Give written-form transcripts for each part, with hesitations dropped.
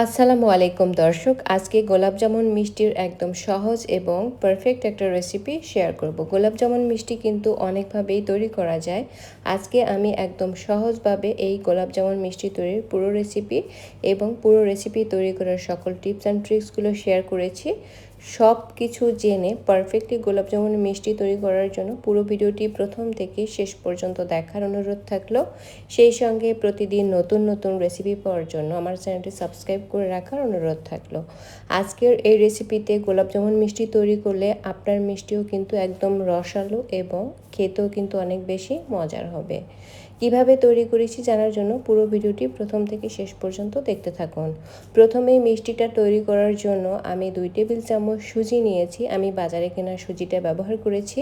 আসসালামু আলাইকুম দর্শক, আজকে গোলাপ জামুন মিষ্টির একদম সহজ এবং পারফেক্ট একটা রেসিপি শেয়ার করব। গোলাপ জামুন মিষ্টি কিন্তু অনেকভাবেই তৈরি করা যায়। আজকে আমি একদম সহজভাবে এই গোলাপ জামুন মিষ্টি তৈরির পুরো রেসিপি এবং পুরো রেসিপি তৈরি করার সকল টিপস অ্যান্ড ট্রিক্সগুলো শেয়ার করেছি। সব কিছু জেনে পারফেক্টলি গোলাপ জামুন মিষ্টি তৈরি করার জন্য পুরো ভিডিওটি প্রথম থেকে শেষ পর্যন্ত দেখার অনুরোধ থাকলো। সেই সঙ্গে প্রতিদিন নতুন নতুন রেসিপি পাওয়ার জন্য আমার চ্যানেলটি সাবস্ক্রাইব করে রাখার অনুরোধ থাকলো। আজকের এই রেসিপিতে গোলাপ জামুন মিষ্টি তৈরি করলে আপনার মিষ্টিও কিন্তু একদম রসালো এবং খেতেও কিন্তু অনেক বেশি মজার হবে। কিভাবে তৈরি করেছি জানার জন্য পুরো ভিডিওটি প্রথম থেকে শেষ পর্যন্ত দেখতে থাকুন। প্রথমেই মিষ্টিটা তৈরি করার জন্য আমি 2 টেবিল চামচ সুজি নিয়েছি। আমি বাজারে কেনা সুজিটা ব্যবহার করেছি।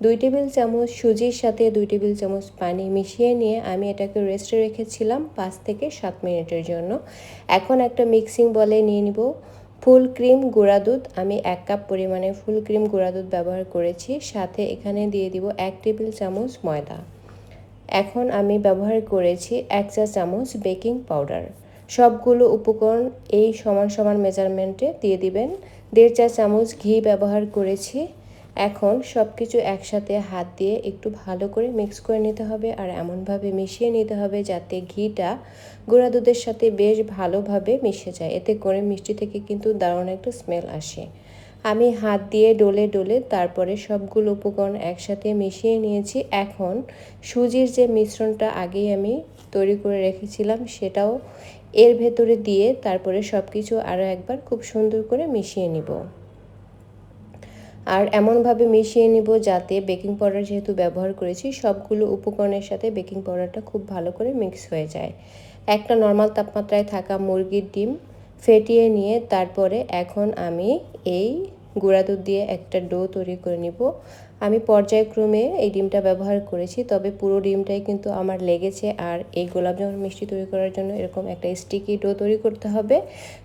2 টেবিল চামচ সুজির সাথে 2 টেবিল চামচ পানি মিশিয়ে নিয়ে আমি এটাকে রেস্টে রেখেছিলাম 5 থেকে 7 মিনিটের জন্য। এখন একটা মিক্সিং বলে নিয়ে নিব ফুল ক্রিম গুঁড়া দুধ। আমি 1 কাপ পরিমাণে ফুল ক্রিম গুঁড়া দুধ ব্যবহার করেছি। সাথে এখানে দিয়ে দিব 1 টেবিল চামচ ময়দা। এখন আমি ব্যবহার করেছি 1 চা চামচ বেকিং পাউডার। সবগুলো উপকরণ এই সমান সমান মেজারমেন্টে দিয়ে দিবেন। 1.5 চা চামচ ঘি ব্যবহার করেছি। এখন সব কিছু একসাথে হাত দিয়ে একটু ভালো করে মিক্স করে নিতে হবে আর এমনভাবে মিশিয়ে নিতে হবে যাতে ঘিটা গুঁড়া দুধের সাথে বেশ ভালোভাবে মিশে যায়। এতে করে মিষ্টি থেকে কিন্তু দারুণ একটা স্মেল আসে। আমি হাত দিয়ে ডলে ডলে তারপরে সবগুলো উপকরণ একসাথে মিশিয়ে নিয়েছি। এখন সুজির যে মিশ্রণটা আগেই আমি তৈরি করে রেখেছিলাম সেটাও এর ভেতরে দিয়ে তারপরে সব কিছু আরও একবার খুব সুন্দর করে মিশিয়ে নিব। আর এমনভাবে মিশিয়ে নিব যাতে বেকিং পাউডার যেহেতু ব্যবহার করেছি সবগুলো উপকরণের সাথে বেকিং পাউডারটা খুব ভালো করে মিক্স হয়ে যায়। একটা নর্মাল তাপমাত্রায় থাকা মুরগির ডিম ফেটিয়ে নিয়ে তারপরে এখন আমি এই গুঁড়া দুধ দিয়ে একটা ডো তৈরি করে নিব। আমি পর্যায়ক্রমে এই ডিমটা ব্যবহার করেছি, তবে পুরো ডিমটাই কিন্তু আমার লেগেছে। আর এই গোলাপ জামুন মিষ্টি তৈরি করার জন্য এরকম একটা স্টিকি ডো তৈরি করতে হবে।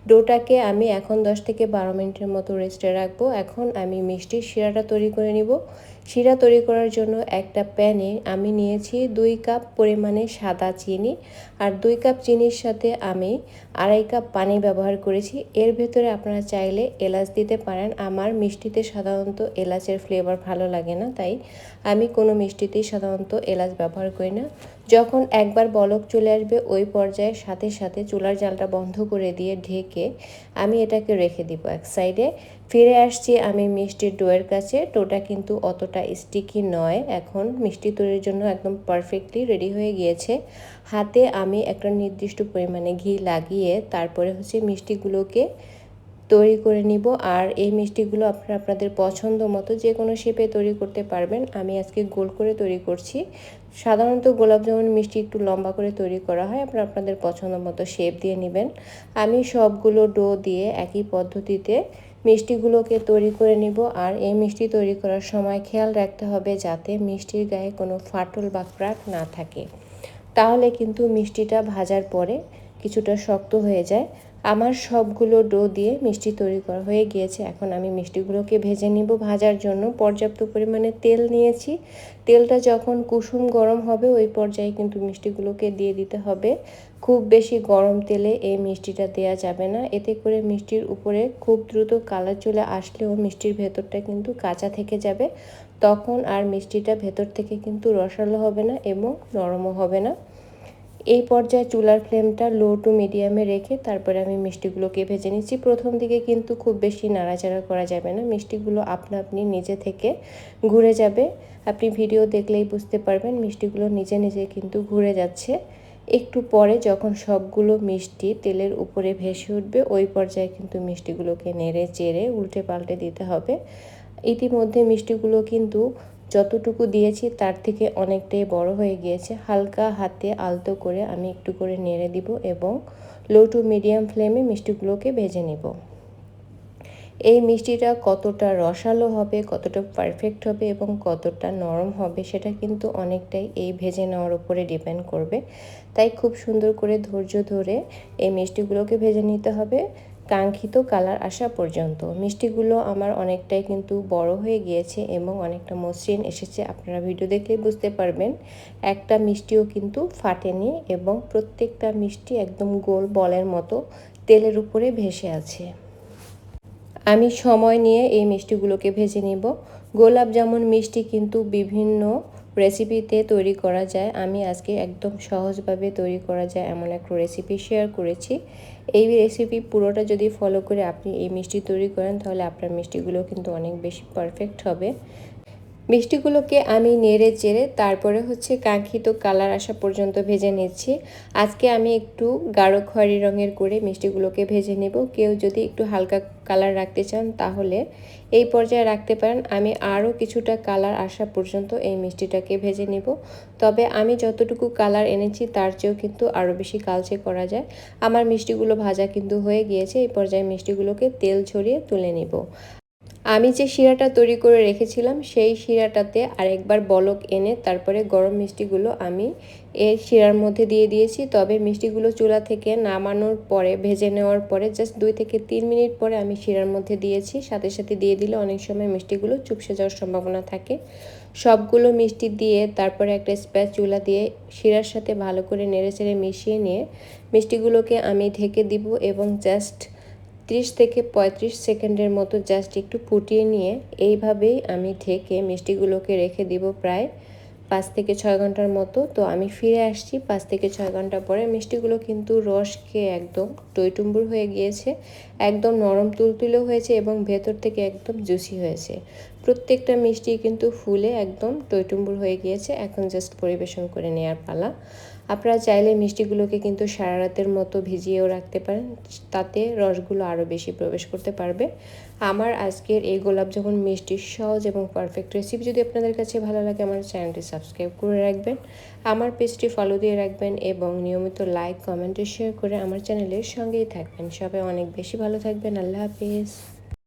ডোটাকে আমি এখন 10 থেকে 12 মিনিটের মতো রেস্টে রাখবো। এখন আমি মিষ্টির শিরাটা তৈরি করে নিব। শিরা তৈরি করার জন্য একটা প্যানে আমি নিয়েছি 2 কাপ পরিমাণে সাদা চিনি, আর 2 কাপ চিনির সাথে আমি 2.5 কাপ পানি ব্যবহার করেছি। এর ভেতরে আপনারা চাইলে এলাচ দিতে পারেন। আমার মিষ্টিতে সাধারণত এলাচের ফ্লেভার ভালো লাগে না, তাই আমি কোনো মিষ্টিতেই সাধারণত এলাচ ব্যবহার করি না। যখন একবার বলক চলে আসবে ওই পর্যায়ে সাথে সাথে চুলার জালটা বন্ধ করে দিয়ে ঢেকে আমি এটাকে রেখে দিব এক সাইডে। ফিরে আসছি আমি মিষ্টির ডোয়ের কাছে। ডোটা কিন্তু অতটা স্টিকি নয়, এখন মিষ্টি তৈরির জন্য একদম পারফেক্টলি রেডি হয়ে গিয়েছে। হাতে আমি একটা নির্দিষ্ট পরিমাণে ঘি লাগিয়ে তারপরে মিষ্টিগুলোকে তৈরি করে নিব। আর এই মিষ্টিগুলো আপনারা আপনাদের পছন্দ মতো যে কোনো শেপে তৈরি করতে পারবেন। আমি আজকে গোল করে তৈরি করছি। সাধারণত গোলাপ জামুন মিষ্টি একটু লম্বা করে তৈরি করা হয়, আপনারা আপনাদের পছন্দ মতো শেপ দিয়ে নেবেন। আমি সবগুলো ডো দিয়ে একই পদ্ধতিতে মিষ্টিগুলোকে তৈরি করে নিব। আর এই মিষ্টি তৈরি করার সময় খেয়াল রাখতে হবে যাতে মিষ্টির গায়ে কোনো ফাটল বা ক্র্যাক না থাকে, তাহলে কিন্তু মিষ্টিটা ভাজার পরে কিছুটা শক্ত হয়ে যায়। আমার সবগুলো ডো দিয়ে মিষ্টি তৈরি করা হয়ে গিয়েছে। এখন আমি মিষ্টিগুলোকে ভেজে নিব। ভাজার জন্য পর্যাপ্ত পরিমাণে তেল নিয়েছি। তেলটা যখন কুসুম গরম হবে ওই পর্যায়ে কিন্তু মিষ্টিগুলোকে দিয়ে দিতে হবে। খুব বেশি গরম তেলে এই মিষ্টিটা দেওয়া যাবে না, এতে করে মিষ্টির উপরে খুব দ্রুত কালার চলে আসলেও মিষ্টির ভেতরটা কিন্তু কাঁচা থেকে যাবে। তখন আর মিষ্টিটা ভেতর থেকে কিন্তু রসালো হবে না এবং নরমও হবে না। এই পর্যায়ে চুলার ফ্লেমটা লো টু মিডিয়ামে রেখে তারপরে আমি মিষ্টিগুলোকে ভেজে নিচ্ছি। প্রথম দিকে কিন্তু খুব বেশি নাড়াচাড়া করা যাবে না, মিষ্টিগুলো আপনা আপনি নিজে থেকে ঘুরে যাবে। আপনি ভিডিও দেখলেই বুঝতে পারবেন মিষ্টিগুলো নিজে নিজে কিন্তু ঘুরে যাচ্ছে। একটু পরে যখন সবগুলো মিষ্টি তেলের উপরে ভেসে উঠবে ওই পর্যায়ে কিন্তু মিষ্টিগুলোকে নেড়ে চেড়ে উল্টে পাল্টে দিতে হবে। ইতিমধ্যে মিষ্টিগুলো কিন্তু যতটুকু দিয়েছি তার থেকে অনেকটাই বড় হয়ে গিয়েছে। হালকা হাতে আলতো করে আমি একটু করে নেড়ে দিব এবং লো টু মিডিয়াম ফ্লেমে মিষ্টিগুলোকে ভেজে নিব। এই মিষ্টিটা কতটা রসালো হবে, কতটা পারফেক্ট হবে এবং কতটা নরম হবে সেটা কিন্তু অনেকটাই এই ভেজে নেওয়ার উপরে ডিপেন্ড করবে। তাই খুব সুন্দর করে ধৈর্য ধরে এই মিষ্টিগুলোকে ভেজে নিতে হবে কাঙ্ক্ষিত কালার আসা পর্যন্ত। মিষ্টিগুলো আমার অনেকটাই কিন্তু বড় হয়ে গিয়েছে এবং অনেকটা মসৃণ এসেছে। আপনারা ভিডিও দেখলেই বুঝতে পারবেন একটা মিষ্টিও কিন্তু ফাটেনি এবং প্রত্যেকটা মিষ্টি একদম গোল বলের মতো তেলের উপরে ভেসে আছে। আমি সময় নিয়ে এই মিষ্টিগুলোকে ভেজে নেব। গোলাপ জামুন মিষ্টি কিন্তু বিভিন্ন রেসিপিতে তৈরি করা যায়। আমি আজকে একদম সহজভাবে তৈরি করা যায় এমন একটা রেসিপি শেয়ার করেছি। এই রেসিপি পুরোটা যদি ফলো করে আপনি এই মিষ্টি তৈরি করেন তাহলে আপনার মিষ্টিগুলো কিন্তু অনেক বেশি পারফেক্ট হবে। মিষ্টিগুলোকে আমি নেড়ে চেড়ে তারপরে কাঙ্ক্ষিত কালার আসা পর্যন্ত ভেজে নিচ্ছি। আজকে আমি একটু গাঢ় খয়েরি রঙের করে মিষ্টিগুলোকে ভেজে নেব। কেউ যদি একটু হালকা কালার রাখতে চান তাহলে এই পর্যায়ে রাখতে পারেন। আমি আরও কিছুটা কালার আসা পর্যন্ত এই মিষ্টিটাকে ভেজে নেব। তবে আমি যতটুকু কালার এনেছি তার চেয়েও কিন্তু আরও বেশি কালচে করা যায়। আমার মিষ্টিগুলো ভাজা কিন্তু হয়ে গিয়েছে। এই পর্যায়ে মিষ্টিগুলোকে তেল ছড়িয়ে তুলে নেব। আমি যে শিরাটা তৈরি করে রেখেছিলাম সেই শিরাটাতে আরেকবার বলক এনে তারপরে গরম মিষ্টিগুলো আমি এর শিরার মধ্যে দিয়ে দিয়েছি। তবে মিষ্টিগুলো চুলা থেকে নামানোর পরে ভেজে নেওয়ার পরে জাস্ট 2 থেকে 3 মিনিট পরে আমি শিরার মধ্যে দিয়েছি। সাথে সাথে দিয়ে দিলে অনেক সময় মিষ্টিগুলো চুপসে যাওয়ার সম্ভাবনা থাকে। সবগুলো মিষ্টি দিয়ে তারপরে একটা স্প্যাচুলা দিয়ে শিরার সাথে ভালো করে নেড়েচেড়ে মিশিয়ে নিয়ে মিষ্টিগুলোকে আমি ঢেকে দিব এবং জাস্ট 30 থেকে 35 সেকেন্ডের মতো জাস্ট একটু ফুটিয়ে নিয়ে এইভাবেই আমি ঢেকে মিষ্টিগুলোকে রেখে দিব প্রায় 5 থেকে 6 ঘন্টার মতো। তো আমি ফিরে আসছি 5 থেকে 6 ঘন্টা পরে। মিষ্টিগুলো কিন্তু রস খেয়ে একদম টইটুম্বুর হয়ে গিয়েছে, একদম নরম তুলতুলে হয়েছে এবং ভেতর থেকে একদম জুসি হয়েছে। প্রত্যেকটা মিষ্টি কিন্তু ফুলে একদম টইটুম্বুর হয়ে গিয়েছে। এখন জাস্ট পরিবেশন করে নেওয়ার পালা। আপনারা চাইলে মিষ্টিগুলোকে কিন্তু সারা রাতের মতো ভিজিয়েও রাখতে পারেন, তাতে রসগুলো আরও বেশি প্রবেশ করতে পারবে। আমার আজকের এই গোলাপ জামুন মিষ্টির সহজ এবং পারফেক্ট রেসিপি যদি আপনাদের কাছে ভালো লাগে আমার চ্যানেলটি সাবস্ক্রাইব করে রাখবেন, আমার পেজটি ফলো দিয়ে রাখবেন এবং নিয়মিত লাইক কমেন্ট শেয়ার করে আমার চ্যানেলের সঙ্গেই থাকবেন। সবাই অনেক বেশি ভালো থাকবেন। আল্লাহ হাফিজ।